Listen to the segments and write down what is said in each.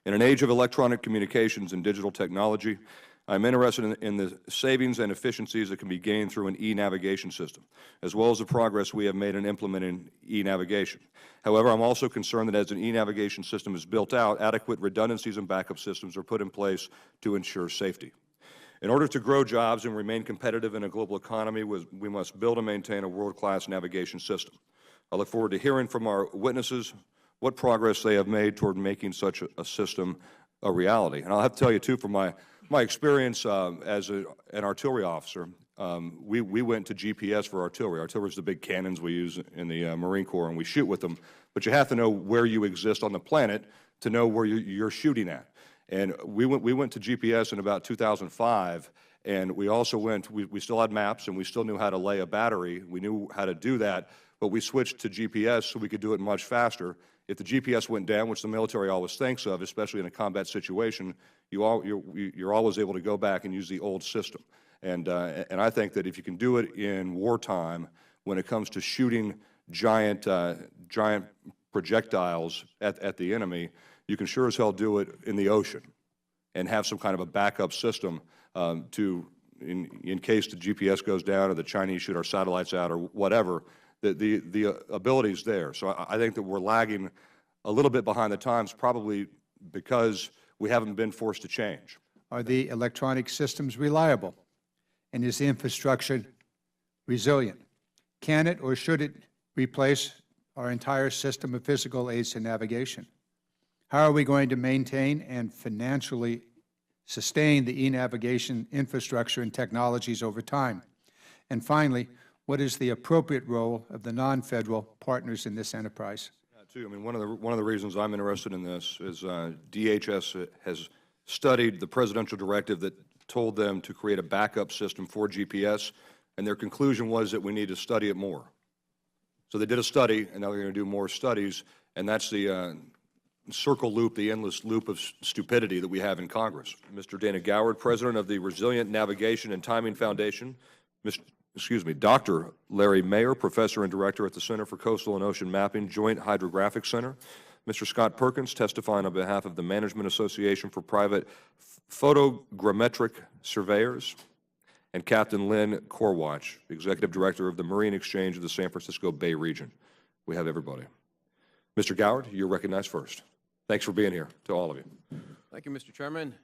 In an age of electronic communications and digital technology, I'm interested in the savings and efficiencies that can be gained through an e-navigation system, as well as the progress we have made in implementing e-navigation. However, I'm also concerned that as an e-navigation system is built out, adequate redundancies and backup systems are put in place to ensure safety. In order to grow jobs and remain competitive in a global economy, we must build and maintain a world-class navigation system. I look forward to hearing from our witnesses what progress they have made toward making such a system a reality. And I'll have to tell you, too, from my experience as an artillery officer, we went to GPS for artillery. Artillery is the big cannons we use in the Marine Corps, and we shoot with them. But you have to know where you exist on the planet to know where you're shooting at. And we went to GPS in about 2005, and we also we still had maps, and we still knew how to lay a battery. We knew how to do that, but we switched to GPS so we could do it much faster. If the GPS went down, which the military always thinks of, especially in a combat situation, you're always able to go back and use the old system. And I think that if you can do it in wartime, when it comes to shooting giant projectiles at the enemy, you can sure as hell do it in the ocean and have some kind of a backup system in case the GPS goes down or the Chinese shoot our satellites out or whatever. The ability is there. So I think that we're lagging a little bit behind the times, probably because we haven't been forced to change. Are the electronic systems reliable? And is the infrastructure resilient? Can it or should it replace our entire system of physical aids to navigation? How are we going to maintain and financially sustain the e-navigation infrastructure and technologies over time? And finally, what is the appropriate role of the non-federal partners in this enterprise? I mean, one of the reasons I'm interested in this is DHS has studied the presidential directive that told them to create a backup system for GPS, and their conclusion was that we need to study it more. So they did a study, and now they're going to do more studies, and that's the circle loop, the endless loop of stupidity that we have in Congress. Mr. Dana Goward, President of the Resilient Navigation and Timing Foundation. Dr. Larry Mayer, Professor and Director at the Center for Coastal and Ocean Mapping, Joint Hydrographic Center. Mr. Scott Perkins, testifying on behalf of the Management Association for Private Photogrammetric Surveyors. And Captain Lynn Corwatch, Executive Director of the Marine Exchange of the San Francisco Bay Region. We have everybody. Mr. Goward, you're recognized first. Thanks for being here, to all of you. Thank you, Mr. Chairman.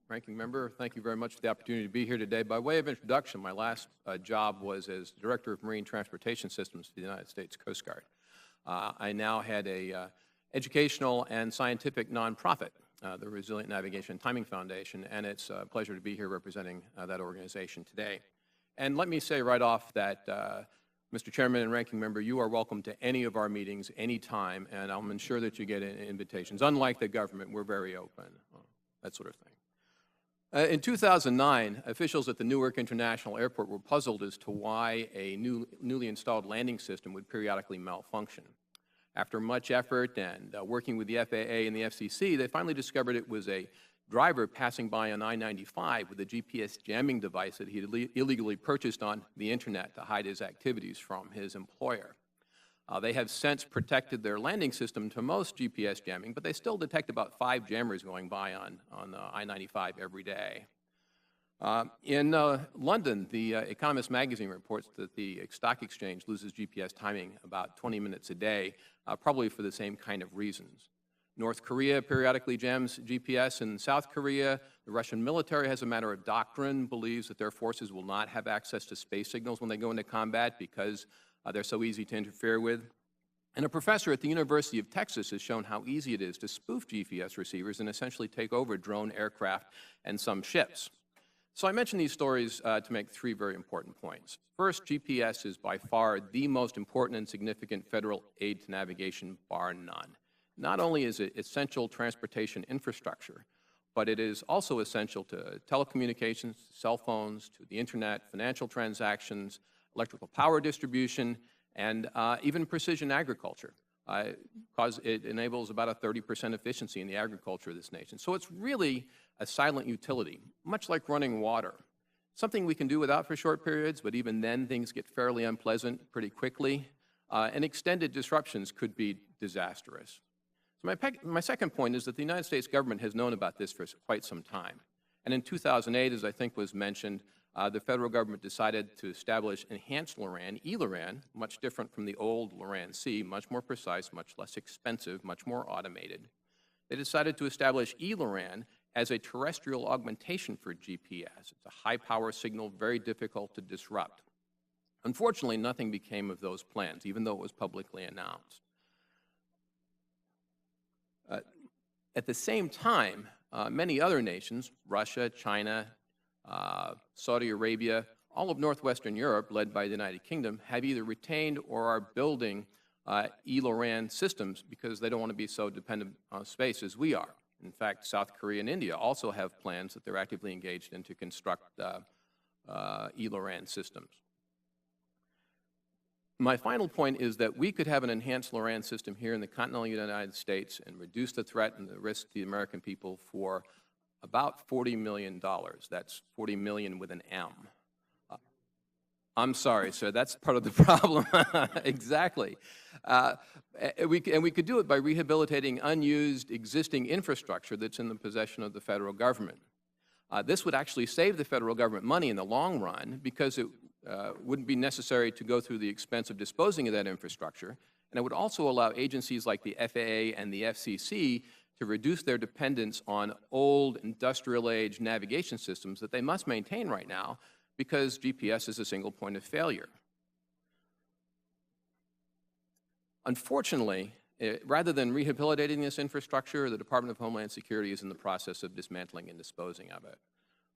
Ranking Member, thank you very much for the opportunity to be here today. By way of introduction, my last job was as Director of Marine Transportation Systems for the United States Coast Guard. I now had a educational and scientific nonprofit, the Resilient Navigation and Timing Foundation, and it's a pleasure to be here representing that organization today. And let me say right off that, Mr. Chairman and Ranking Member, you are welcome to any of our meetings anytime, and I'll ensure that you get invitations. Unlike the government, we're very open, that sort of thing. In 2009, officials at the Newark International Airport were puzzled as to why a newly installed landing system would periodically malfunction. After much effort and working with the FAA and the FCC, they finally discovered it was a driver passing by on I-95 with a GPS jamming device that he had illegally purchased on the Internet to hide his activities from his employer. They have since protected their landing system to most GPS jamming, but they still detect about 5 jammers going by on I-95 every day. In London, the Economist magazine reports that the stock exchange loses GPS timing about 20 minutes a day, probably for the same kind of reasons. North Korea periodically jams GPS. In South Korea, the Russian military, as a matter of doctrine, believes that their forces will not have access to space signals when they go into combat because they're so easy to interfere with. And a professor at the University of Texas has shown how easy it is to spoof GPS receivers and essentially take over drone aircraft and some ships. So I mention these stories to make 3 very important points. First, GPS is by far the most important and significant federal aid to navigation, bar none. Not only is it essential transportation infrastructure, but it is also essential to telecommunications, cell phones, to the Internet, financial transactions, electrical power distribution, and even precision agriculture, because it enables about a 30% efficiency in the agriculture of this nation. So it's really a silent utility, much like running water. Something we can do without for short periods, but even then things get fairly unpleasant pretty quickly, and extended disruptions could be disastrous. My second point is that the United States government has known about this for quite some time. And in 2008, as I think was mentioned, the federal government decided to establish enhanced LORAN, E-LORAN, much different from the old LORAN-C, much more precise, much less expensive, much more automated. They decided to establish E-LORAN as a terrestrial augmentation for GPS. It's a high-power signal, very difficult to disrupt. Unfortunately, nothing became of those plans, even though it was publicly announced. At the same time, many other nations, Russia, China, Saudi Arabia, all of northwestern Europe, led by the United Kingdom, have either retained or are building E-LORAN systems because they don't want to be so dependent on space as we are. In fact, South Korea and India also have plans that they're actively engaged in to construct E-LORAN systems. My final point is that we could have an enhanced LORAN system here in the continental United States and reduce the threat and the risk to the American people for about $40 million. That's 40 million with an M. I'm sorry, sir, that's part of the problem. Exactly. And we could do it by rehabilitating unused existing infrastructure that's in the possession of the federal government. This would actually save the federal government money in the long run because it wouldn't be necessary to go through the expense of disposing of that infrastructure, and it would also allow agencies like the FAA and the FCC to reduce their dependence on old industrial-age navigation systems that they must maintain right now because GPS is a single point of failure. Unfortunately, rather than rehabilitating this infrastructure, the Department of Homeland Security is in the process of dismantling and disposing of it.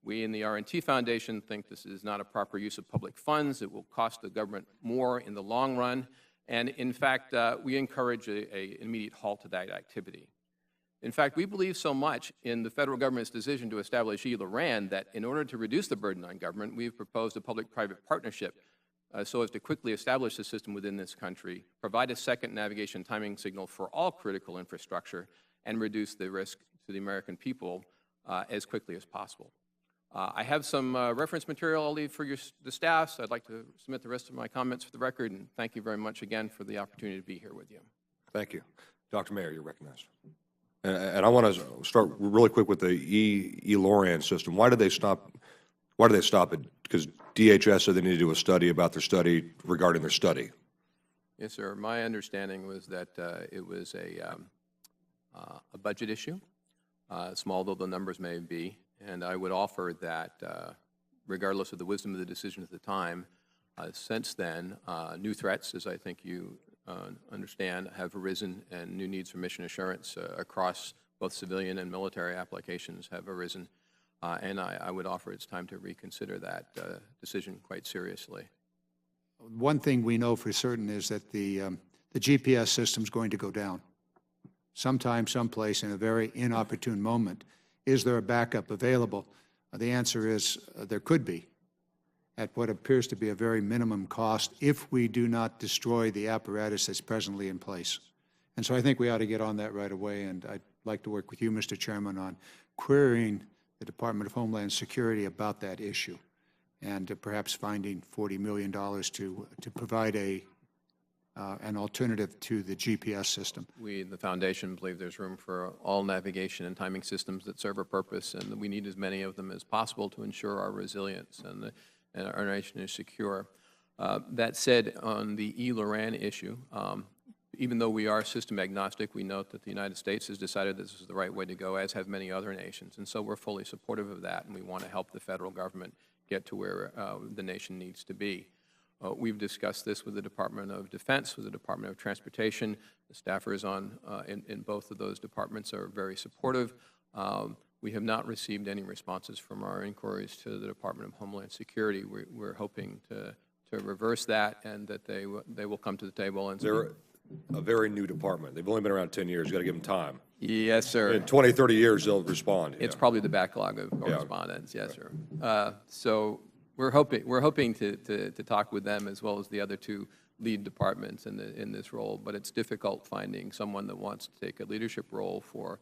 We in the RNT Foundation think this is not a proper use of public funds. It will cost the government more in the long run. And in fact, we encourage an immediate halt to that activity. In fact, we believe so much in the federal government's decision to establish E-LORAN that in order to reduce the burden on government, we've proposed a public-private partnership so as to quickly establish the system within this country, provide a second navigation timing signal for all critical infrastructure, and reduce the risk to the American people as quickly as possible. I have some reference material I'll leave for the staff, so I'd like to submit the rest of my comments for the record, and thank you very much again for the opportunity to be here with you. Thank you. Dr. Mayer, you're recognized. And I want to start really quick with the E-LORAN system. Why did they stop? Why did they stop it? Because DHS said they needed to do a study about their study regarding their study. Yes, sir. My understanding was that it was a budget issue, small though the numbers may be. And I would offer that, regardless of the wisdom of the decision at the time, since then, new threats, as I think you understand, have arisen, and new needs for mission assurance across both civilian and military applications have arisen. And I would offer it's time to reconsider that decision quite seriously. One thing we know for certain is that the GPS system is going to go down sometime, someplace, in a very inopportune moment. Is there a backup available? The answer is there could be, at what appears to be a very minimum cost if we do not destroy the apparatus that's presently in place. And so I think we ought to get on that right away, and I'd like to work with you, Mr. Chairman, on querying the Department of Homeland Security about that issue, and perhaps finding $40 million to provide an alternative to the GPS system. We in the Foundation believe there's room for all navigation and timing systems that serve a purpose, and that we need as many of them as possible to ensure our resilience and our nation is secure. That said, on the E-LORAN issue, even though we are system agnostic, we note that the United States has decided this is the right way to go, as have many other nations. And so we're fully supportive of that, and we want to help the federal government get to where the nation needs to be. We've discussed this with the Department of Defense, with the Department of Transportation. The staffers in both of those departments are very supportive. We have not received any responses from our inquiries to the Department of Homeland Security. We're hoping to reverse that, and that they will come to the table and speak. They're a very new department. They've only been around 10 years. You've got to give them time. Yes, sir. In 20, 30 years, they'll respond. It's probably the backlog of correspondence. Yes, sir. So we're hoping to talk with them as well as the other two lead departments in this role, but it's difficult finding someone that wants to take a leadership role for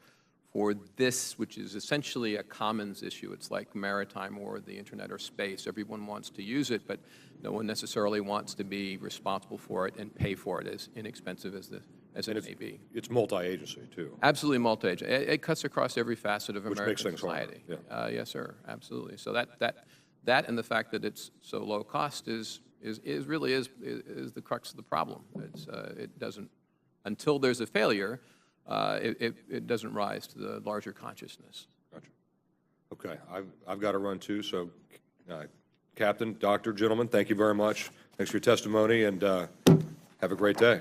for this, which is essentially a commons issue. It's like maritime or the internet or space. Everyone wants to use it, but no one necessarily wants to be responsible for it and pay for it, as inexpensive as it may be. It's multi-agency, too. Absolutely multi-agent. It cuts across every facet of Which American makes things harder, society. yeah. Yes, sir, absolutely. So that and the fact that it's so low cost is really the crux of the problem. It doesn't, until there's a failure, it doesn't rise to the larger consciousness. Gotcha. Okay, I've got to run too, so Captain, Doctor, gentlemen, thank you very much. Thanks for your testimony, and have a great day.